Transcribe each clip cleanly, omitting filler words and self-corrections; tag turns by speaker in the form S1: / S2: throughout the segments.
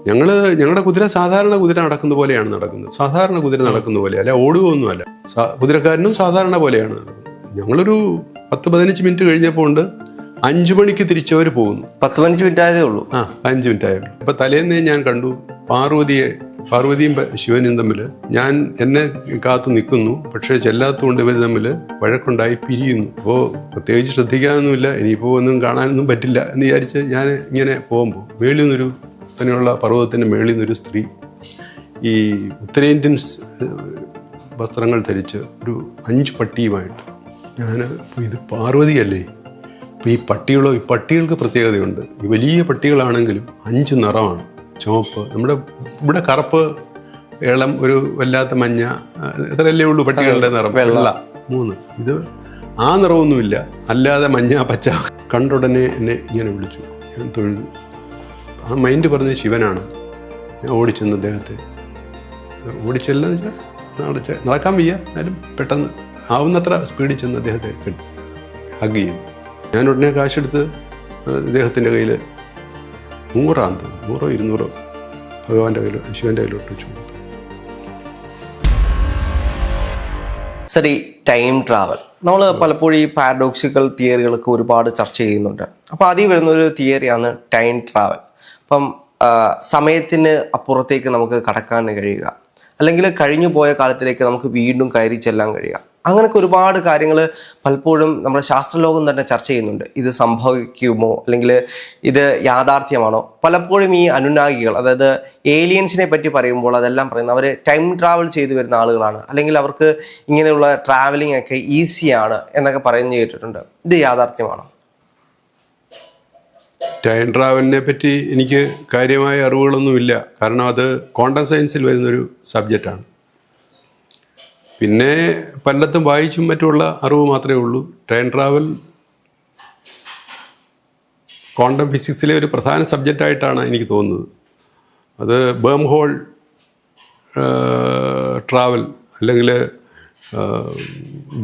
S1: ഞങ്ങളുടെ കുതിര സാധാരണ കുതിര നടക്കുന്ന പോലെയാണ് നടക്കുന്നത്. സാധാരണ കുതിര നടക്കുന്ന പോലെ അല്ല, ഓടുകയൊന്നുമല്ല. കുതിരക്കാരനും സാധാരണ പോലെയാണ് നടക്കുന്നത്. ഞങ്ങളൊരു 10-15 മിനിറ്റ് കഴിഞ്ഞപ്പോൾ ഉണ്ട് 5 മണിക്ക് തിരിച്ചവർ പോകുന്നു.
S2: 10-15 മിനിറ്റ് ആയതേ ഉള്ളൂ.
S1: 5 മിനിറ്റ് ആയുള്ളൂ. അപ്പൊ തലേന്ന് ഞാൻ കണ്ടു പാർവതിയും ശിവനും തമ്മിൽ എന്നെ കാത്തു നിൽക്കുന്നു. പക്ഷെ ചെല്ലാത്തതുകൊണ്ട് ഇവർ തമ്മിൽ വഴക്കുണ്ടായി പിരിയുന്നു. അപ്പോൾ പ്രത്യേകിച്ച് ശ്രദ്ധിക്കാനൊന്നുമില്ല, ഇനിയിപ്പോൾ ഒന്നും കാണാനൊന്നും പറ്റില്ല എന്ന് വിചാരിച്ച് ഞാൻ ഇങ്ങനെ പോകുമ്പോൾ മേളിൽ നിന്നൊരു തന്നെയുള്ള പർവ്വതത്തിൻ്റെ മേളിൽ നിന്നൊരു സ്ത്രീ ഈ ഉത്തരേന്ത്യൻ വസ്ത്രങ്ങൾ ധരിച്ച് ഒരു 5 പട്ടിയുമായിട്ട് ഇത് പാർവതിയല്ലേ? അപ്പോൾ ഈ പട്ടികൾക്ക് പ്രത്യേകതയുണ്ട്. ഈ വലിയ പട്ടികളാണെങ്കിലും 5 നിറമാണ്. ചുവപ്പ്, നമ്മുടെ ഇവിടെ കറുപ്പ്, ഇളം, ഒരു വല്ലാത്ത മഞ്ഞ, ഇത്രയല്ലേ ഉള്ളൂ പട്ടികളുടെ നിറം. വെള്ള 3. ഇത് ആ നിറമൊന്നുമില്ല, അല്ലാതെ മഞ്ഞ പച്ച. കണ്ടുടനെ എന്നെ ഇങ്ങനെ വിളിച്ചു. ഞാൻ തൊഴുതു. ആ മൈൻഡ് പറഞ്ഞത് ശിവനാണ്. ഞാൻ ഓടിച്ചെന്ന് അദ്ദേഹത്തെ ഓടിച്ചെല്ലെന്ന് വെച്ചാൽ നടക്കാൻ വയ്യ, എന്നാലും പെട്ടെന്ന് ആവുന്നത്ര സ്പീഡിൽ ചെന്ന് അദ്ദേഹത്തെ ഹഗ് ചെയ്തു. ഞാൻ ഉടനെ കാശെടുത്ത് അദ്ദേഹത്തിൻ്റെ കയ്യിൽ 100 200 ഭഗവാന്റെ കയ്യിൽ, ശിവന്റെ കയ്യിലോട്ട് വെച്ചു.
S2: ശരി, ടൈം ട്രാവൽ നമ്മൾ പലപ്പോഴും ഈ പാരഡോക്സിക്കൽ തിയറികളൊക്കെ ഒരുപാട് ചർച്ച ചെയ്യുന്നുണ്ട്. അപ്പോൾ അതിൽ വരുന്നൊരു തിയറിയാണ് ടൈം ട്രാവൽ. അപ്പം സമയത്തിന് അപ്പുറത്തേക്ക് നമുക്ക് കടക്കാൻ കഴിയുക, അല്ലെങ്കിൽ കഴിഞ്ഞു പോയ കാലത്തിലേക്ക് നമുക്ക് വീണ്ടും കയറി ചെല്ലാൻ കഴിയുക. അങ്ങനെയൊക്കെ ഒരുപാട് കാര്യങ്ങൾ പലപ്പോഴും നമ്മുടെ ശാസ്ത്രലോകം തന്നെ ചർച്ച ചെയ്യുന്നുണ്ട്. ഇത് സംഭവിക്കുമോ, അല്ലെങ്കിൽ ഇത് യാഥാർത്ഥ്യമാണോ? പലപ്പോഴും ഈ അനുനായികൾ, അതായത് ഏലിയൻസിനെ പറ്റി പറയുമ്പോൾ അതെല്ലാം പറയുന്നത് അവർ ടൈം ട്രാവൽ ചെയ്തു വരുന്ന ആളുകളാണ്, അല്ലെങ്കിൽ അവർക്ക് ഇങ്ങനെയുള്ള ട്രാവലിംഗ് ഒക്കെ ഈസിയാണ് എന്നൊക്കെ പറയുന്നത് കേട്ടിട്ടുണ്ട്. ഇത് യാഥാർത്ഥ്യമാണോ?
S1: ടൈം ട്രാവലിനെ പറ്റി എനിക്ക് കാര്യമായ അറിവുകളൊന്നുമില്ല. കാരണം അത് ക്വാണ്ടം സയൻസിൽ വരുന്നൊരു സബ്ജക്റ്റാണ്. പിന്നെ പലത്തും വായിച്ചും മറ്റുമുള്ള അറിവ് മാത്രമേ ഉള്ളൂ. ടൈം ട്രാവൽ ക്വാണ്ടം ഫിസിക്സിലെ ഒരു പ്രധാന സബ്ജക്റ്റായിട്ടാണ് എനിക്ക് തോന്നുന്നത്. അത് ബേം ഹോൾ ട്രാവൽ, അല്ലെങ്കിൽ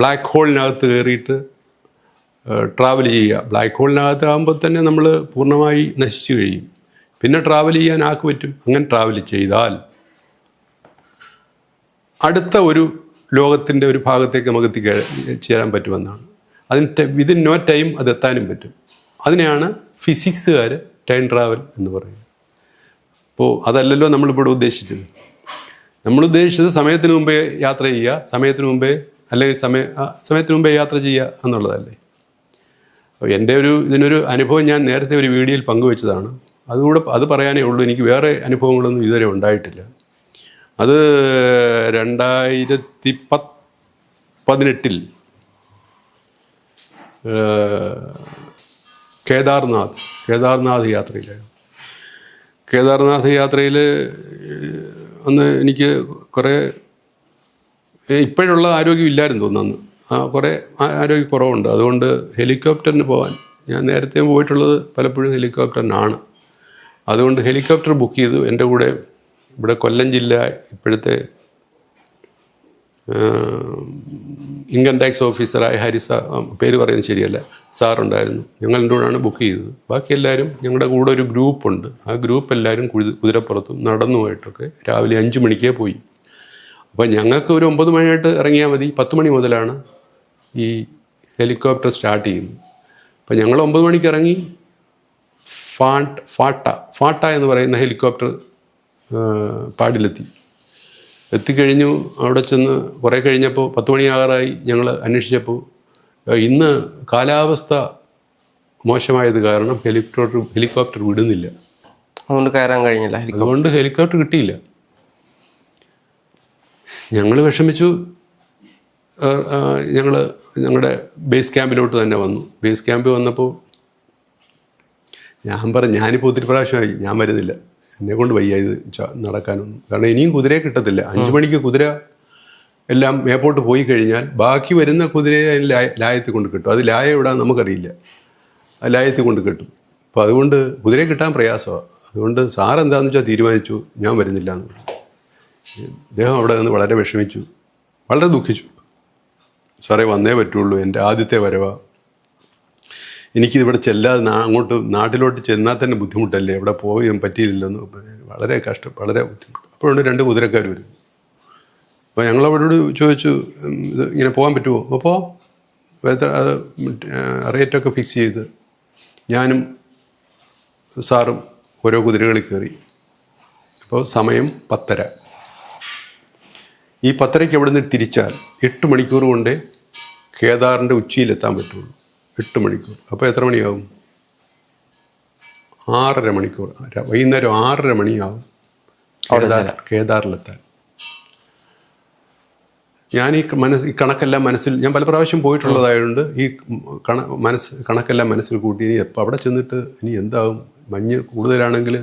S1: ബ്ലാക്ക് ഹോളിനകത്ത് കയറിയിട്ട് ട്രാവൽ ചെയ്യുക. ബ്ലാക്ക് ഹോളിനകത്ത് ആകുമ്പോൾ തന്നെ നമ്മൾ പൂർണ്ണമായി നശിച്ചു കഴിയും. പിന്നെ ട്രാവൽ ചെയ്യാൻ ആർക്ക് പറ്റും? അങ്ങനെ ട്രാവൽ ചെയ്താൽ അടുത്ത ഒരു ലോകത്തിൻ്റെ ഒരു ഭാഗത്തേക്ക് നമുക്ക് എത്തിച്ചേരാൻ പറ്റുമെന്നാണ്. അതിന് വിതിൻ നോ ടൈം അത് എത്താനും പറ്റും. അതിനെയാണ് ഫിസിക്സുകാർ ടൈം ട്രാവൽ എന്ന് പറയുന്നത്. അപ്പോൾ അതല്ലല്ലോ നമ്മളിവിടെ ഉദ്ദേശിച്ചത്. നമ്മൾ ഉദ്ദേശിച്ചത് സമയത്തിന് മുമ്പേ യാത്ര ചെയ്യുക, അല്ലെങ്കിൽ സമയത്തിന് മുമ്പേ യാത്ര ചെയ്യുക എന്നുള്ളതല്ലേ. എൻ്റെ ഇതിനൊരു അനുഭവം ഞാൻ നേരത്തെ ഒരു വീഡിയോയിൽ പങ്കുവെച്ചതാണ്. അത് പറയാനേ ഉള്ളൂ. എനിക്ക് വേറെ അനുഭവങ്ങളൊന്നും ഇതുവരെ ഉണ്ടായിട്ടില്ല. അത് 2018 കേദാർനാഥ് യാത്രയിലായിരുന്നു. കേദാർനാഥ് യാത്രയിൽ അന്ന് എനിക്ക് കുറേ ഇപ്പോഴുള്ള ആരോഗ്യമില്ലായിരുന്നു തോന്നുന്നു. കുറേ ആരോഗ്യക്കുറവുണ്ട്. അതുകൊണ്ട് ഹെലികോപ്റ്ററിന് പോകാൻ, ഞാൻ നേരത്തെ പോയിട്ടുള്ളത് പലപ്പോഴും ഹെലികോപ്റ്ററിനാണ്. അതുകൊണ്ട് ഹെലികോപ്റ്റർ ബുക്ക് ചെയ്തു. എൻ്റെ കൂടെ ഇവിടെ കൊല്ലം ജില്ല ഇപ്പോഴത്തെ ഇൻകം ടാക്സ് ഓഫീസറായ പേര് പറയുന്നത് ശരിയല്ല, സാറുണ്ടായിരുന്നു. ഞങ്ങളുടെ കൂടെയാണ് ബുക്ക് ചെയ്തത്. ബാക്കി എല്ലാവരും ഞങ്ങളുടെ കൂടെ ഒരു ഗ്രൂപ്പുണ്ട്. ആ ഗ്രൂപ്പ് എല്ലാവരും കുതിരപ്പുറത്തും നടന്നുമായിട്ടൊക്കെ രാവിലെ 5 മണിക്കേ പോയി. അപ്പോൾ ഞങ്ങൾക്ക് ഒരു 9 മണിയായിട്ട് ഇറങ്ങിയാൽ മതി. 10 മണി മുതലാണ് ഈ ഹെലികോപ്റ്റർ സ്റ്റാർട്ട് ചെയ്യുന്നത്. അപ്പോൾ ഞങ്ങൾ 9 മണിക്ക് ഇറങ്ങി ഫാട്ട എന്ന് പറയുന്ന ഹെലികോപ്റ്റർ എത്തിക്കഴിഞ്ഞു. അവിടെ ചെന്ന് കുറേ കഴിഞ്ഞപ്പോൾ 10 മണിയാകാറായി. ഞങ്ങൾ അന്വേഷിച്ചപ്പോൾ ഇന്ന് കാലാവസ്ഥ മോശമായത് കാരണം ഹെലികോപ്റ്റർ വിടുന്നില്ല.
S2: അതുകൊണ്ട് കയറാൻ കഴിഞ്ഞില്ല.
S1: അതുകൊണ്ട് ഹെലികോപ്റ്റർ കിട്ടിയില്ല. ഞങ്ങൾ വിഷമിച്ചു. ഞങ്ങളുടെ ബേസ് ക്യാമ്പിലോട്ട് തന്നെ വന്നു. ബേസ് ക്യാമ്പിൽ വന്നപ്പോൾ ഞാൻ പറഞ്ഞു, ഞാനിപ്പോൾ ഒത്തിരി പ്രാവശ്യമായി, ഞാൻ വരുന്നില്ല, എന്നെ കൊണ്ട് വയ്യ ഇത് നടക്കാനൊന്നും. കാരണം ഇനിയും കുതിരയെ കിട്ടത്തില്ല. 5 മണിക്ക് കുതിര എല്ലാം മേപ്പോട്ട് പോയി കഴിഞ്ഞാൽ ബാക്കി വരുന്ന കുതിരയെ ലായത്തിൽ കൊണ്ട് കിട്ടും. അത് ലായ ഇടാൻ നമുക്കറിയില്ല, അത് ലായത്തിൽ കൊണ്ട് കിട്ടും. അപ്പോൾ അതുകൊണ്ട് കുതിരയെ കിട്ടാൻ പ്രയാസമാണ്. അതുകൊണ്ട് സാറെന്താണെന്ന് വെച്ചാൽ തീരുമാനിച്ചു, ഞാൻ വരുന്നില്ല എന്ന് പറഞ്ഞു. അദ്ദേഹം അവിടെ നിന്ന് വളരെ വിഷമിച്ചു, വളരെ ദുഃഖിച്ചു. സാറേ വന്നേ പറ്റുള്ളൂ, എൻ്റെ ആദ്യത്തെ വരവാ, എനിക്കിവിടെ ചെല്ലാതെ അങ്ങോട്ട് നാട്ടിലോട്ട് ചെന്നാൽ തന്നെ ബുദ്ധിമുട്ടല്ലേ, എവിടെ പോകാൻ പറ്റിയില്ലെന്ന് വളരെ വളരെ ബുദ്ധിമുട്ട്. അപ്പോഴാണ് 2 കുതിരക്കാർ വരും. അപ്പോൾ ഞങ്ങളവരോട് ചോദിച്ചു, ഇത് ഇങ്ങനെ പോകാൻ പറ്റുമോ? അപ്പോൾ റേറ്റൊക്കെ ഫിക്സ് ചെയ്ത് ഞാനും സാറും ഓരോ കുതിരകളിൽ കയറി. അപ്പോൾ സമയം 10:30. ഈ 10:30 അവിടെ നിന്ന് തിരിച്ചാൽ 8 മണിക്കൂർ കൊണ്ടേ കേദാറിൻ്റെ ഉച്ചിയിലെത്താൻ പറ്റുള്ളൂ. 8 മണിക്കൂർ. അപ്പോൾ എത്ര മണിയാവും? 6.5 മണിക്കൂർ. വൈകുന്നേരം 6:30 മണിയാവും കേദാറിലെത്താൻ. ഞാൻ ഈ കണക്കെല്ലാം മനസ്സിൽ, ഞാൻ പല പ്രാവശ്യം പോയിട്ടുള്ളതായതുകൊണ്ട് ഈ കണക്കെല്ലാം മനസ്സിൽ കൂട്ടി, ഇനി എപ്പോൾ അവിടെ ചെന്നിട്ട് ഇനി എന്താകും, മഞ്ഞ് കൂടുതലാണെങ്കിൽ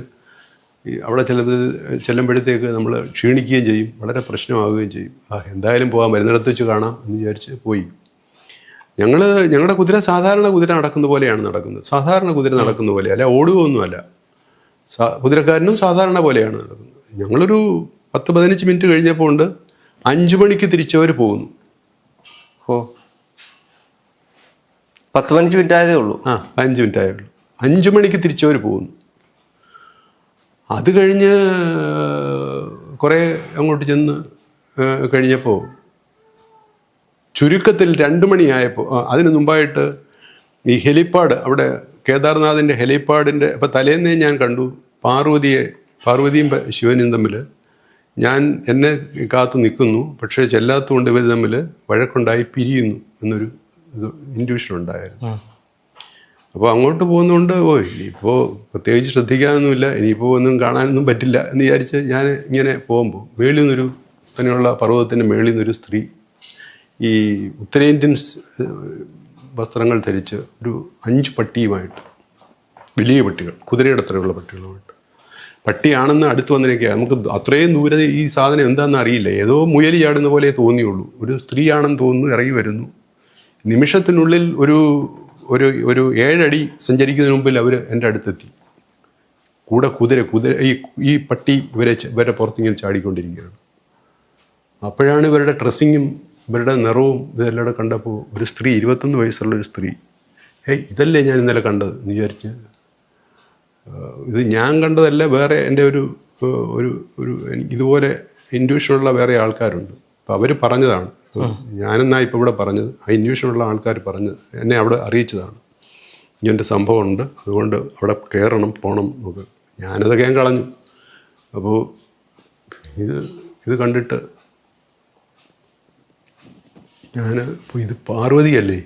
S1: അവിടെ ചെല്ലുമ്പോഴത്തേക്ക് നമ്മൾ ക്ഷീണിക്കുകയും ചെയ്യും, വളരെ പ്രശ്നമാവുകയും ചെയ്യും. എന്തായാലും പോകാൻ വരുന്നിടത്ത് വെച്ച് കാണാം എന്ന് വിചാരിച്ച് പോയി. ഞങ്ങളുടെ കുതിര സാധാരണ കുതിര നടക്കുന്ന പോലെയാണ് നടക്കുന്നത്. സാധാരണ കുതിര നടക്കുന്ന പോലെ അല്ല, ഓടുകയൊന്നുമല്ല. കുതിരക്കാരനും സാധാരണ പോലെയാണ് നടക്കുന്നത്. ഞങ്ങളൊരു 10-15 മിനിറ്റ് കഴിഞ്ഞപ്പോൾ ഉണ്ട് 5 മണിക്ക് തിരിച്ചവർ പോകുന്നു.
S2: 10-15 മിനിറ്റ് ആയതേ ഉള്ളൂ.
S1: 5 മിനിറ്റ് ആയേ ഉള്ളൂ. 5 മണിക്ക് തിരിച്ചവർ പോകുന്നു. അത് കഴിഞ്ഞ് കുറേ അങ്ങോട്ട് ചെന്ന് കഴിഞ്ഞപ്പോൾ ചുരുക്കത്തിൽ 2 മണിയായപ്പോൾ, അതിന് മുമ്പായിട്ട് ഈ ഹെലിപ്പാഡ്, അവിടെ കേദാർനാഥിൻ്റെ ഹെലിപ്പാഡിൻ്റെ, അപ്പോൾ തലേന്നേ ഞാൻ കണ്ടു പാർവതിയും ശിവനും തമ്മിൽ എന്നെ കാത്തു നിൽക്കുന്നു, പക്ഷേ ചെല്ലാത്തതുകൊണ്ട് ഇവർ തമ്മിൽ വഴക്കുണ്ടായി പിരിയുന്നു എന്നൊരു ഇൻഡ്യൂഷൻ ഉണ്ടായിരുന്നു. അപ്പോൾ അങ്ങോട്ട് പോകുന്നതുകൊണ്ട് ഇനിയിപ്പോൾ പ്രത്യേകിച്ച് ശ്രദ്ധിക്കാനൊന്നുമില്ല, ഇനിയിപ്പോൾ ഒന്നും കാണാനൊന്നും പറ്റില്ല എന്ന് വിചാരിച്ച് ഞാൻ ഇങ്ങനെ പോകുമ്പോൾ മേളിൽ നിന്നൊരു തന്നെയുള്ള പർവ്വതത്തിൻ്റെ മേളിൽ നിന്നൊരു സ്ത്രീ ഈ ഉത്തരേന്ത്യൻ വസ്ത്രങ്ങൾ ധരിച്ച് ഒരു 5 പട്ടിയുമായിട്ട്, വലിയ പട്ടികൾ, കുതിരയുടെ അത്രയുള്ള പട്ടികളുമായിട്ട്, പട്ടിയാണെന്ന് അടുത്ത് വന്നിരിക്കുക. നമുക്ക് അത്രയും ദൂരെ ഈ സാധനം എന്താണെന്ന് അറിയില്ല, ഏതോ മുയലി ചാടുന്ന പോലെ തോന്നിയുള്ളൂ. ഒരു സ്ത്രീയാണെന്ന് തോന്നുന്നു, ഇറങ്ങി വരുന്നു. നിമിഷത്തിനുള്ളിൽ ഒരു 7 അടി സഞ്ചരിക്കുന്നതിന് മുമ്പിൽ അവർ എൻ്റെ അടുത്തെത്തി. കൂടെ കുതിര ഈ പട്ടി ഇവരെ പുറത്തിങ്ങനെ ചാടിക്കൊണ്ടിരിക്കുകയാണ്. അപ്പോഴാണ് ഇവരുടെ ഡ്രസ്സിങ്ങും ഇവരുടെ നിറവും ഇതെല്ലാം കണ്ടപ്പോൾ ഒരു സ്ത്രീ, 21 വയസ്സുള്ളൊരു സ്ത്രീ, ഇതല്ലേ ഞാൻ ഇന്നലെ കണ്ടത് എന്ന് വിചാരിച്ച്. ഇത് ഞാൻ കണ്ടതല്ല, വേറെ എൻ്റെ ഒരു ഇതുപോലെ ഇൻഡ്യൂഷനുള്ള വേറെ ആൾക്കാരുണ്ട്. അപ്പോൾ അവർ പറഞ്ഞതാണ്, ഞാനെന്നാ ഇപ്പോൾ ഇവിടെ പറഞ്ഞത്, ആ ഇൻഡ്യൂഷനുള്ള ആൾക്കാർ പറഞ്ഞത്, എന്നെ അവിടെ അറിയിച്ചതാണ്. ഇങ്ങനൊരു സംഭവമുണ്ട്, അതുകൊണ്ട് അവിടെ കയറണം, പോകണം നമുക്ക്. ഞാനതൊക്കെ ഞാൻ കളഞ്ഞു. അപ്പോൾ ഇത് കണ്ടിട്ട് ഇപ്പോൾ ഇത് പാർവതിയല്ലേ.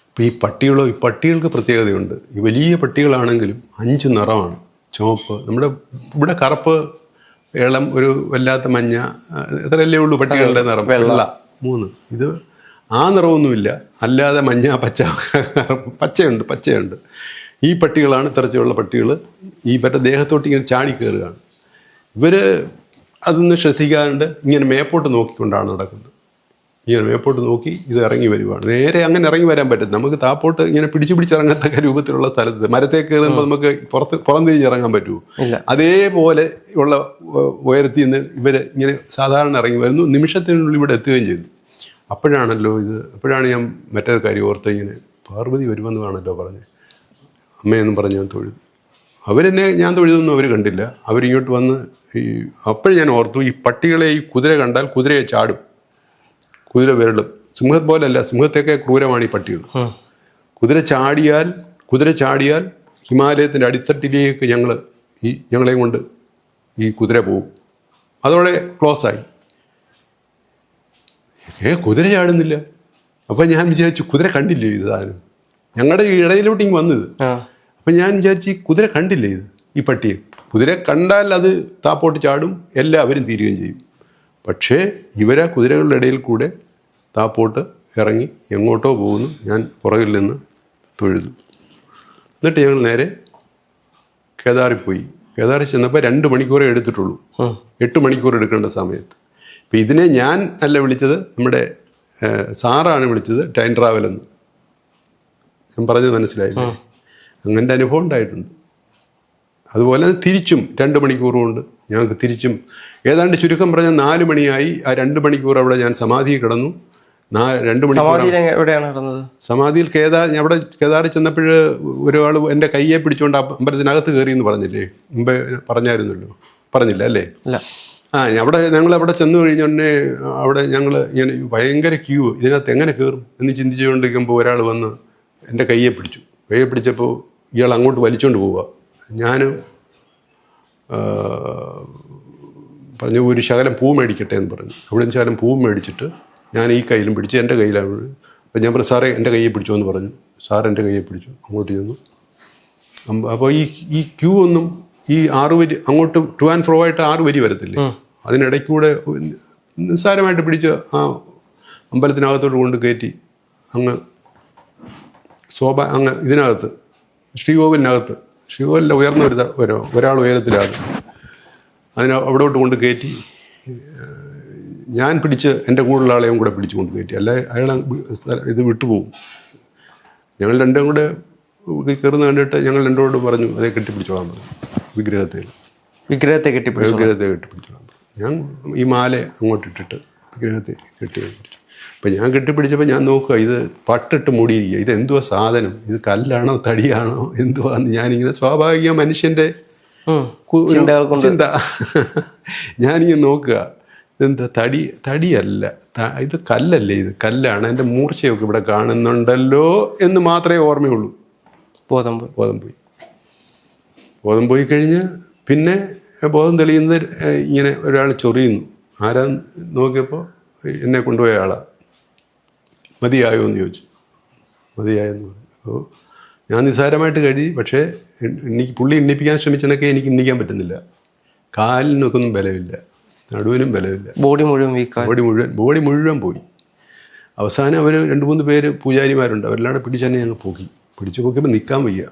S1: ഇപ്പോൾ ഈ പട്ടികൾക്ക് പ്രത്യേകതയുണ്ട്. ഈ വലിയ പട്ടികളാണെങ്കിലും 5 നിറമാണ്. ചുവപ്പ്, നമ്മുടെ ഇവിടെ കറുപ്പ്, ഇളം, ഒരു വല്ലാത്ത മഞ്ഞ, ഇത്രയല്ലേ ഉള്ളൂ പട്ടികളുടെ നിറം. വെള്ള 3. ഇത് ആ നിറമൊന്നുമില്ല, അല്ലാതെ മഞ്ഞ, പച്ചയുണ്ട്. ഈ പട്ടികളാണ് ഇത്തരത്തിലുള്ള പട്ടികൾ. ഇവരുടെ ദേഹത്തോട്ട് ഇങ്ങനെ ചാടി കയറുകയാണ്. ഇവർ അതൊന്നും ശ്രദ്ധിക്കാണ്ട് ഇങ്ങനെ മേപ്പോട്ട് നോക്കിക്കൊണ്ടാണ് നടക്കുന്നത്. ഇങ്ങനെ മേപ്പോട്ട് നോക്കി ഇത് ഇറങ്ങി വരുവാണ്. നേരെ അങ്ങനെ ഇറങ്ങി വരാൻ പറ്റും. നമുക്ക് താപ്പോട്ട് ഇങ്ങനെ പിടിച്ചിറങ്ങത്തക്ക രൂപത്തിലുള്ള സ്ഥലത്ത് മരത്തെ കയറുമ്പോൾ നമുക്ക് പുറം തിരിഞ്ഞ് ഇറങ്ങാൻ പറ്റുമോ? അതേപോലെ ഉള്ള ഉയരത്തിൽ നിന്ന് ഇവർ ഇങ്ങനെ സാധാരണ ഇറങ്ങി വരുന്നു. നിമിഷത്തിനുള്ളിൽ ഇവിടെ എത്തുകയും ചെയ്തു. അപ്പോഴാണ് ഞാൻ മറ്റേ കാര്യം ഓർത്ത്, ഇങ്ങനെ പാർവതി വരുമെന്നാണല്ലോ പറഞ്ഞത്. അമ്മയെന്നും പറഞ്ഞ് ഞാൻ തൊഴുതു. ഞാൻ തൊഴുതൊന്നും അവർ കണ്ടില്ല. അവരിങ്ങോട്ട് വന്ന് അപ്പോഴും ഞാൻ ഓർത്തു, ഈ പട്ടികളെ, ഈ കുതിര കണ്ടാൽ കുതിരയെ ചാടും, കുതിര വിരളും. സിംഹം പോലല്ല, സിംഹത്തെയൊക്കെ ക്രൂരമാണ് ഈ പട്ടികൾ. കുതിര ചാടിയാൽ ഹിമാലയത്തിൻ്റെ അടിത്തട്ടിലേക്ക് ഞങ്ങളെയും കൊണ്ട് ഈ കുതിര പോകും. അതോടെ ക്ലോസായി. കുതിര ചാടുന്നില്ല. അപ്പം ഞാൻ വിചാരിച്ചു, കുതിര കണ്ടില്ലേ ഇത് സാധനം, ഞങ്ങളുടെ ഇടയിലോട്ട് ഇങ്ങ് വന്നത്. അപ്പം ഞാൻ വിചാരിച്ചു, ഈ കുതിര കണ്ടില്ലേ ഇത്, ഈ പട്ടിയെ. കുതിര കണ്ടാൽ അത് താപ്പോട്ട് ചാടും, എല്ലാവരും തീരുകയും ചെയ്യും. പക്ഷേ ഇവരാ കുതിരകളുടെ ഇടയിൽ കൂടെ താപ്പോട്ട് ഇറങ്ങി എങ്ങോട്ടോ പോകുന്നു. ഞാൻ പുറകിൽ നിന്ന് തൊഴുതു. എന്നിട്ട് ഞങ്ങൾ നേരെ കേദാറിൽ പോയി. കേദാറിൽ ചെന്നപ്പോൾ 2 മണിക്കൂറേ എടുത്തിട്ടുള്ളൂ, 8 മണിക്കൂർ എടുക്കേണ്ട സമയത്ത്. അപ്പം ഇതിനെ ഞാൻ അല്ല വിളിച്ചത്, നമ്മുടെ സാറാണ് വിളിച്ചത് ടൈം ട്രാവൽ എന്ന്. ഞാൻ പറഞ്ഞത് മനസ്സിലായില്ലേ? അങ്ങനത്തെ അനുഭവം ഉണ്ടായിട്ടുണ്ട്. അതുപോലെ തിരിച്ചും 2 മണിക്കൂർ കൊണ്ട് ഞങ്ങൾക്ക് തിരിച്ചും ഏതാണ്ട് ചുരുക്കം പറഞ്ഞാൽ 4 മണിയായി. ആ 2 മണിക്കൂർ അവിടെ ഞാൻ സമാധി കിടന്നു. 2 മണിക്കൂർ.
S2: സമാധിയിൽ എവിടെയാണ് നടന്നത്?
S1: സമാധിയിൽ അവിടെ കേദാറിൽ ചെന്നപ്പോൾ ഒരാൾ എൻ്റെ കയ്യെ പിടിച്ചുകൊണ്ട് അമ്പലത്തിനകത്ത് കയറി എന്ന് പറഞ്ഞില്ലേ? മുമ്പേ പറഞ്ഞായിരുന്നല്ലോ. പറഞ്ഞില്ല അല്ലേ?
S2: ഇല്ല.
S1: ഞങ്ങൾ അവിടെ ചെന്ന് കഴിഞ്ഞുടനെ അവിടെ ഞങ്ങൾ ഇങ്ങനെ ഭയങ്കര ക്യൂ, ഇതിനകത്ത് എങ്ങനെ കയറും എന്ന് ചിന്തിച്ചുകൊണ്ടിരിക്കുമ്പോൾ ഒരാൾ വന്ന് എൻ്റെ കയ്യെ പിടിച്ചപ്പോൾ ഇയാൾ അങ്ങോട്ട് വലിച്ചുകൊണ്ട് പോവുക. ഞാൻ പറഞ്ഞു ഒരു ശകലം പൂ മേടിക്കട്ടെ എന്ന് പറഞ്ഞു. അവിടെ നിന്ന് ശകലം പൂ മേടിച്ചിട്ട് ഞാൻ ഈ കയ്യിലും പിടിച്ച്, എൻ്റെ കയ്യിലാണ്. അപ്പം ഞാൻ പറഞ്ഞു സാറേ എൻ്റെ കയ്യെ പിടിച്ചോ എന്ന് പറഞ്ഞു. സാർ എൻ്റെ കയ്യെ പിടിച്ചു, അങ്ങോട്ട് ചെന്നു. അപ്പോൾ ഈ ക്യൂ ഒന്നും ഈ 6 വരി അങ്ങോട്ട് ടു ആൻഡ് ഫ്രോ ആയിട്ട് 6 വരി വരത്തില്ലേ, അതിനിടയ്ക്കൂടെ നിസ്സാരമായിട്ട് പിടിച്ച് ആ അമ്പലത്തിനകത്തോട്ട് കൊണ്ട് കയറ്റി അങ്ങ് അങ്ങ് ഇതിനകത്ത് ശ്രീകോവിലിൻ്റെ ഉയർന്ന ഒരാൾ ഉയരത്തിലാണ് അവിടോട്ട് കൊണ്ട് കയറ്റി. ഞാൻ പിടിച്ച് എൻ്റെ കൂടുതലുള്ള ആളെയും കൂടെ പിടിച്ചു കൊണ്ട് കയറ്റി, അല്ലെ അയാൾ ഇത് വിട്ടുപോകും. ഞങ്ങൾ രണ്ടും കൂടെ കയറുന്ന കണ്ടിട്ട് ഞങ്ങൾ രണ്ടോട് പറഞ്ഞു അതേ കെട്ടിപ്പിടിച്ചോളാൻ പറഞ്ഞു. വിഗ്രഹത്തെ കെട്ടിപ്പിടിച്ചോളാൻ പറഞ്ഞു. ഞാൻ ഈ മാല അങ്ങോട്ട് ഇട്ടിട്ട് വിഗ്രഹത്തെ കെട്ടിപ്പിടിച്ചു. അപ്പം ഞാൻ കെട്ടിപ്പിടിച്ചപ്പോൾ ഞാൻ നോക്കുക, ഇത് പട്ടിട്ട് മൂടിയിരിക്കുക, ഇത് എന്തുവാ സാധനം, ഇത് കല്ലാണോ തടിയാണോ എന്തുവാന്ന് ഞാനിങ്ങനെ സ്വാഭാവിക മനുഷ്യൻ്റെ ചിന്ത ഞാനിങ്ങനെ നോക്കുക, ഇതെന്താ തടിയല്ല, ഇത് കല്ലല്ലേ, ഇത് കല്ലാണ്, എൻ്റെ മൂർച്ചയൊക്കെ ഇവിടെ കാണുന്നുണ്ടല്ലോ എന്ന് മാത്രമേ ഓർമ്മയുള്ളൂ. ബോധം പോയി കഴിഞ്ഞ് പിന്നെ ബോധം തെളിയുന്ന ഇങ്ങനെ ഒരാൾ ചൊറിയുന്നു. ആരാ നോക്കിയപ്പോൾ എന്നെ കൊണ്ടുപോയ ആളാണ്. മതിയായോ എന്ന് ചോദിച്ചു. മതിയായെന്ന് പറഞ്ഞു. അപ്പോൾ ഞാൻ നിസ്സാരമായിട്ട് കരുതി. പക്ഷേ പുള്ളി എണ്ണിപ്പിക്കാൻ ശ്രമിച്ചതൊക്കെ എനിക്ക് എണ്ണിക്കാൻ പറ്റുന്നില്ല. കാലിനൊക്കെ ഒന്നും ബലമില്ല, നടുവിനും ബലമില്ല, ബോഡി മുഴുവൻ പോയി. അവസാനം അവർ 2-3 പേര് പൂജാരിമാരുണ്ട്, അവരെല്ലാം പിടിച്ചെന്നെ ഞങ്ങൾ പിടിച്ചു പോക്കിയപ്പോൾ നിൽക്കാൻ വയ്യ.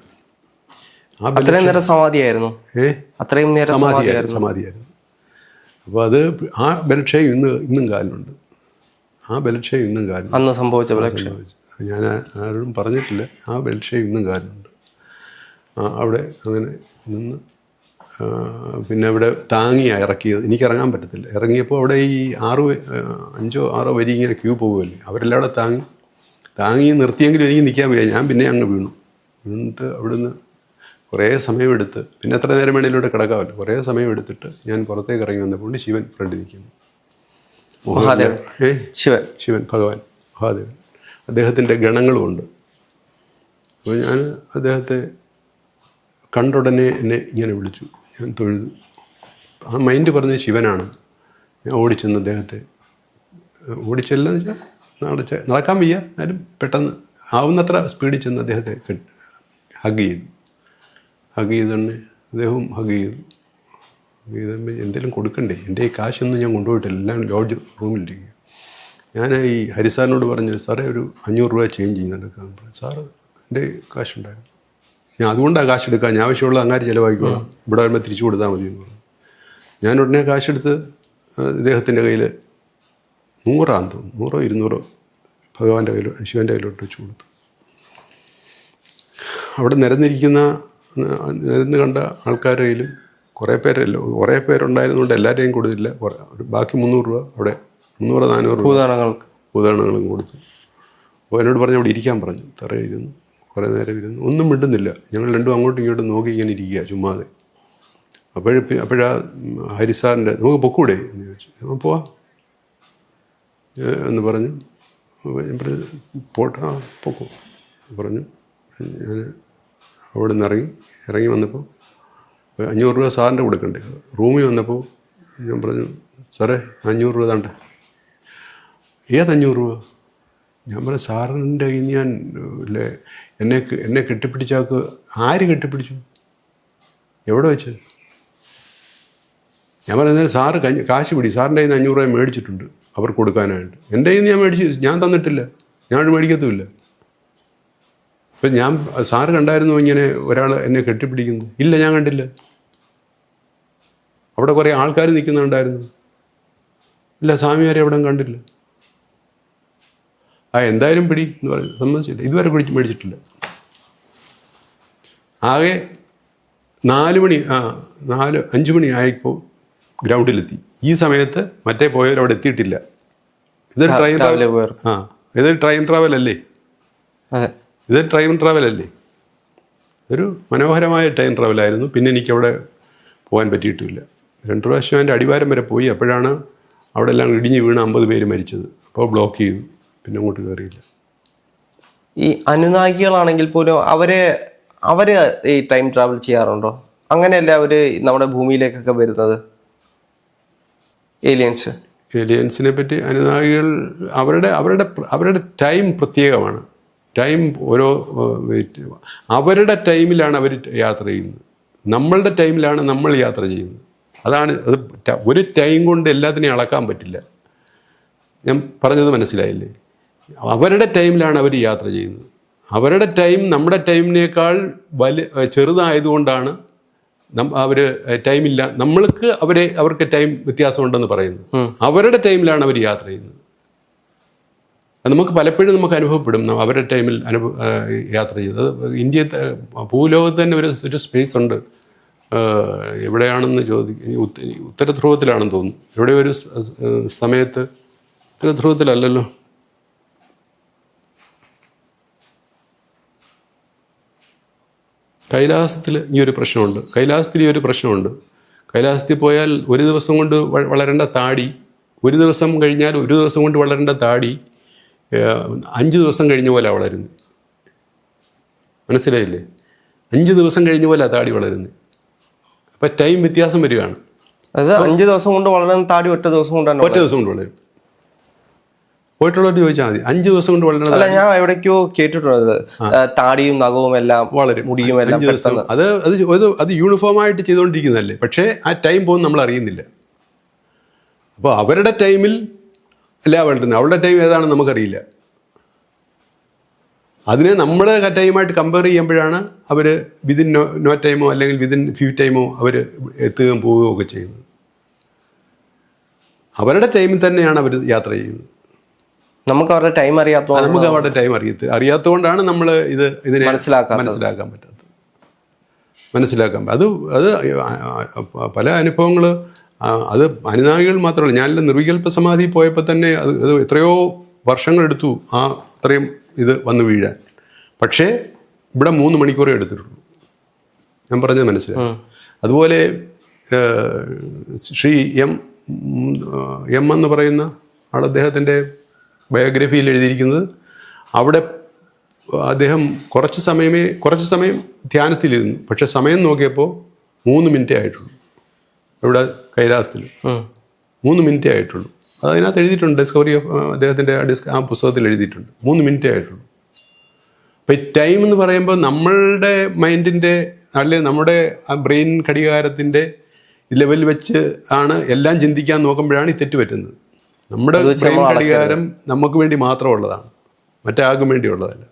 S2: സമാധിയായിരുന്നു.
S1: അപ്പോൾ അത് ആ ബലക്ഷയം ഇന്നും കാലിനുണ്ട്.
S2: അന്ന് സംഭവിച്ച ബലക്ഷയം
S1: ഞാൻ ആരോടും പറഞ്ഞിട്ടില്ല. ആ ബലക്ഷയം ഇന്നും കാലിനുണ്ട്. അവിടെ അങ്ങനെ നിന്ന് പിന്നെ അവിടെ താങ്ങിയാണ് ഇറക്കിയത്. എനിക്ക് ഇറങ്ങാൻ പറ്റത്തില്ല. ഇറങ്ങിയപ്പോൾ അവിടെ ഈ 5-6 വരി ഇങ്ങനെ ക്യൂ പോകുമല്ലേ, അവരെല്ലാം അവിടെ താങ്ങി നിർത്തിയെങ്കിലും എനിക്ക് നിൽക്കാൻ വയ്യ. ഞാൻ പിന്നെ അങ്ങ് വീണിട്ട് അവിടുന്ന് കുറേ സമയമെടുത്ത്, പിന്നെ എത്ര നേരം വേണേലൂടെ കിടക്കാമല്ലോ, കുറേ സമയമെടുത്തിട്ട് ഞാൻ പുറത്തേക്ക് ഇറങ്ങി വന്നപ്പോൾ ശിവൻ ഫ്രണ്ട് നിൽക്കുന്നു. ശിവൻ ഭഗവാൻ മഹാദേവൻ, അദ്ദേഹത്തിൻ്റെ ഗണങ്ങളുമുണ്ട്. അപ്പോൾ ഞാൻ അദ്ദേഹത്തെ കണ്ടുടനെ എന്നെ ഇങ്ങനെ വിളിച്ചു. ഞാൻ തൊഴുതു. ആ മൈൻഡ് പറഞ്ഞ ശിവനാണ്. ഞാൻ ഓടിച്ചെന്ന് അദ്ദേഹത്തെ ഓടിച്ചെല്ലെന്ന് വെച്ചാൽ നടക്കാൻ വയ്യ, എന്നാലും പെട്ടെന്ന് ആവുന്നത്ര സ്പീഡിൽ ചെന്ന് അദ്ദേഹത്തെ ഹഗ് ചെയ്തുകൊണ്ട് അദ്ദേഹവും ഹഗ് ചെയ്തു. എന്തെങ്കിലും കൊടുക്കണ്ടേ, എൻ്റെ ഈ കാശൊന്നും ഞാൻ കൊണ്ടുപോയിട്ടില്ല, എല്ലാം ലോഡ്ജ് റൂമിലിരിക്കുക. ഞാൻ ഈ ഹരിസാറിനോട് പറഞ്ഞു, സാറേ ഒരു 500 രൂപ ചേഞ്ച് ചെയ്യുന്നുണ്ടെന്ന് പറഞ്ഞു. സാറ് എൻ്റെ കാശുണ്ടായിരുന്നു, ഞാൻ അതുകൊണ്ടാണ് കാശ് എടുക്കാൻ, ഞാൻ ആവശ്യമുള്ളത് അങ്ങാരി ചിലവാക്കിക്കോളാം, ഇവിടെ വരുമ്പോൾ തിരിച്ചു കൊടുത്താൽ മതി എന്ന് പറഞ്ഞു. ഞാൻ ഉടനെ കാശെടുത്ത് അദ്ദേഹത്തിൻ്റെ കയ്യിൽ 100 തോന്നുന്നു, 100-200 ഭഗവാന്റെ കയ്യിൽ ശിവൻ്റെ കയ്യിലോട്ട് വെച്ച് കൊടുത്തു. അവിടെ നിരന്ന് കണ്ട ആൾക്കാരുടെ കയ്യിലും കുറേ പേരുണ്ടായിരുന്നുകൊണ്ട് എല്ലാവരെയും കൊടുത്തില്ല. ബാക്കി 300 രൂപ അവിടെ 300-400 രൂപ ഭൂതാണങ്ങളും കൊടുത്തു. അപ്പോൾ എന്നോട് പറഞ്ഞു അവിടെ ഇരിക്കാൻ പറഞ്ഞു. തറയിരുന്നു. കുറേ നേരം ഇരുന്നു, ഒന്നും മിണ്ടുന്നില്ല. ഞങ്ങൾ രണ്ടും അങ്ങോട്ടും ഇങ്ങോട്ടും നോക്കി ഇങ്ങനെ ഇരിക്കുക ചുമ്മാതെ. അപ്പോഴാ ഹരിസാറിൻ്റെ നമുക്ക് പൊക്കൂടെ എന്ന് ചോദിച്ചു. ഞാൻ പോവാം എന്ന് പറഞ്ഞു. ഞാൻ പറഞ്ഞു പോട്ടാ പൊക്കോ പറഞ്ഞു. ഞാൻ അവിടെ നിന്ന് ഇറങ്ങി വന്നപ്പോൾ 500 രൂപ സാറിൻ്റെ കൊടുക്കണ്ടേ. റൂമിൽ വന്നപ്പോൾ ഞാൻ പറഞ്ഞു, സാറേ 500 രൂപ താണ്ട. ഏത് 500 രൂപ? ഞാൻ പറഞ്ഞു, സാറിൻ്റെ കയ്യിൽ ഞാൻ ഇല്ലേ എന്നെ കെട്ടിപ്പിടിച്ചാക്ക്. ആര് കെട്ടിപ്പിടിച്ചു? എവിടെ വെച്ച്? ഞാൻ പറയുന്നത് സാറ് കാശ് പിടി, സാറിൻ്റെ കയ്യിൽ നിന്ന് 500 രൂപ മേടിച്ചിട്ടുണ്ട് അവർ കൊടുക്കാനായിട്ട്. എൻ്റെ കയ്യിൽ നിന്ന് ഞാൻ തന്നിട്ടില്ല, ഞാനത് മേടിക്കത്തുമില്ല. ഇപ്പം ഞാൻ സാറ് കണ്ടായിരുന്നു ഇങ്ങനെ ഒരാൾ എന്നെ കെട്ടിപ്പിടിക്കുന്നത്? ഇല്ല, ഞാൻ കണ്ടില്ല. അവിടെ കുറേ ആൾക്കാർ നിൽക്കുന്നുണ്ടായിരുന്നു. ഇല്ല, സ്വാമിമാരെ അവിടെ കണ്ടില്ല. എന്തായാലും പിടി എന്ന് പറഞ്ഞു. സമ്മതിച്ചില്ല, ഇതുവരെ മേടിച്ചിട്ടില്ല. ആകെ 5 മണി ആയപ്പോൾ ഗ്രൗണ്ടിലെത്തി. ഈ സമയത്ത് മറ്റേ പോയവരവിടെ എത്തിയിട്ടില്ല. ഇതൊരു ട്രെയിൻ
S2: രാവിലെ
S1: ട്രാവൽ.
S2: പോയത്.
S1: ആ, ഇതൊരു ട്രെയിൻ ട്രാവൽ അല്ലേ?
S2: അതെ.
S1: ഇതൊരു ട്രെയിൻ ട്രാവൽ അല്ലേ? ഒരു മനോഹരമായ ട്രെയിൻ ട്രാവലായിരുന്നു. പിന്നെ എനിക്കവിടെ പോകാൻ പറ്റിയിട്ടില്ല. 2 പ്രാവശ്യം അതിൻ്റെ അടിവാരം വരെ പോയി. അപ്പോഴാണ് അവിടെ എല്ലാം ഇടിഞ്ഞ് വീണ് 50 പേര് മരിച്ചത്. അപ്പോൾ ബ്ലോക്ക് ചെയ്തു, പിന്നെ അങ്ങോട്ട് കയറിയില്ല.
S2: ഈ അനുനായികളാണെങ്കിൽ പോലും അവര് ഈ ടൈം ട്രാവൽ ചെയ്യാറുണ്ടോ? അങ്ങനെയല്ല അവര് നമ്മുടെ ഭൂമിയിലേക്കൊക്കെ വരുന്നത്
S1: ഏലിയൻസിനെ പറ്റി അനുനായികൾ അവരുടെ ടൈം പ്രത്യേകമാണ്. ടൈം ഓരോ അവരുടെ ടൈമിലാണ് അവർ യാത്ര ചെയ്യുന്നത്. നമ്മളുടെ ടൈമിലാണ് നമ്മൾ യാത്ര ചെയ്യുന്നത്. അതാണ് അത്. ഒരു ടൈം കൊണ്ട് എല്ലാത്തിനെയും അളക്കാൻ പറ്റില്ല. ഞാൻ പറഞ്ഞത് മനസ്സിലായില്ലേ? അവരുടെ ടൈമിലാണ് അവർ യാത്ര ചെയ്യുന്നത്. അവരുടെ ടൈം നമ്മുടെ ടൈമിനേക്കാൾ ചെറുതായതുകൊണ്ടാണ് അവർ ടൈമില്ല. അവർക്ക് ടൈം വ്യത്യാസമുണ്ടെന്ന് പറയുന്നു. അവരുടെ ടൈമിലാണ് അവർ യാത്ര ചെയ്യുന്നത്. നമുക്ക് പലപ്പോഴും അനുഭവപ്പെടും അവരുടെ ടൈമിൽ യാത്ര ചെയ്തത്. ഇന്ത്യ ഭൂലോകത്ത് തന്നെ ഒരു സ്പേസ് ഉണ്ട്. എവിടെയാണെന്ന് ഉത്തര ധ്രുവത്തിലാണെന്ന് തോന്നുന്നു. എവിടെ ഒരു സമയത്ത് ഉത്തര ധ്രുവത്തിലല്ലല്ലോ, കൈലാസത്തിൽ ഈ ഒരു പ്രശ്നമുണ്ട്. കൈലാസത്തിൽ പോയാൽ ഒരു ദിവസം കൊണ്ട് വളരേണ്ട താടി, ഒരു ദിവസം കഴിഞ്ഞാൽ ഒരു ദിവസം കൊണ്ട് വളരേണ്ട താടി 5 ദിവസം കഴിഞ്ഞ പോലെ വളരുന്നത്. മനസ്സിലായില്ലേ? 5 ദിവസം കഴിഞ്ഞ പോലെ താടി വളരുന്നത്. അപ്പം ടൈം വ്യത്യാസം വരികയാണ്.
S2: അത് 5 ദിവസം കൊണ്ട് വളരുന്ന താടി ഒറ്റ ദിവസം കൊണ്ട്
S1: വളരും. പോയിട്ടുള്ളവർ ചോദിച്ചാൽ മതി. 5 ദിവസം കൊണ്ട് വളരുന്നത്.
S2: അല്ല, ഞാൻ എവിടേക്കോ കേട്ടിട്ടുള്ളത് താടിയും നഖവും എല്ലാം വളരും, മുടിയും എല്ലാം.
S1: അത് യൂണിഫോമായിട്ട് ചെയ്തുകൊണ്ടിരിക്കുന്നതല്ലേ. പക്ഷേ ആ ടൈം പോകുന്ന നമ്മൾ അറിയുന്നില്ല. അപ്പോൾ അവരുടെ ടൈമിൽ അല്ല വളരുന്നത്. അവരുടെ ടൈം ഏതാണെന്ന് നമുക്കറിയില്ല. അതിനെ നമ്മുടെ ടൈമായിട്ട് കമ്പയർ ചെയ്യുമ്പോഴാണ് അവർ വിതിൻ നോ ടൈമോ അല്ലെങ്കിൽ വിതിൻ ഫ്യൂ ടൈമോ അവർ എത്തുകയും പോവുകയും ഒക്കെ ചെയ്യുന്നത്. അവരുടെ ടൈമിൽ തന്നെയാണ് അവർ യാത്ര ചെയ്യുന്നത്.
S2: നമുക്ക് അവരുടെ ടൈം
S1: അറിയാത്തതുകൊണ്ടാണ് നമ്മൾ ഇതിനെ മനസ്സിലാക്കാൻ അത് പല അനുഭവങ്ങൾ. അത് അനുനായികൾ മാത്രമല്ല. ഞാനെല്ലാം നിർവികൽപ്പ സമാധി പോയപ്പോൾ തന്നെ അത് എത്രയോ വർഷങ്ങളെടുത്തു അത്രയും ഇത് വന്ന് വീഴാൻ. പക്ഷേ ഇവിടെ 3 മണിക്കൂറേ എടുത്തിട്ടുള്ളൂ. ഞാൻ പറഞ്ഞത് മനസ്സിലായി. അതുപോലെ ശ്രീ എം എന്ന് പറയുന്ന ആൾ, അദ്ദേഹത്തിൻ്റെ ബയോഗ്രഫിയിൽ എഴുതിയിരിക്കുന്നത്, അവിടെ അദ്ദേഹം കുറച്ച് സമയം ധ്യാനത്തിലിരുന്നു. പക്ഷെ സമയം നോക്കിയപ്പോൾ 3 മിനിറ്റേ ആയിട്ടുള്ളൂ. ഇവിടെ കൈലാസത്തിൽ 3 മിനിറ്റേ ആയിട്ടുള്ളൂ. അതിനകത്ത് എഴുതിയിട്ടുണ്ട്. ഡിസ്കവറി ഓഫ് അദ്ദേഹത്തിൻ്റെ ആ പുസ്തകത്തിൽ എഴുതിയിട്ടുണ്ട്. 3 മിനിറ്റേ ആയിട്ടുള്ളൂ. അപ്പം ഈ ടൈം എന്ന് പറയുമ്പോൾ നമ്മളുടെ മൈൻഡിൻ്റെ അല്ലെങ്കിൽ നമ്മുടെ ബ്രെയിൻ ഘടികാരത്തിൻ്റെ ലെവൽ വെച്ച് ആണ് എല്ലാം ചിന്തിക്കാൻ നോക്കുമ്പോഴാണ് ഈ തെറ്റ് പറ്റുന്നത്. നമ്മുടെ ബ്രെയിൻ ഘടികാരം നമുക്ക് വേണ്ടി മാത്രമുള്ളതാണ്, മറ്റാർക്കും വേണ്ടിയുള്ളതല്ല.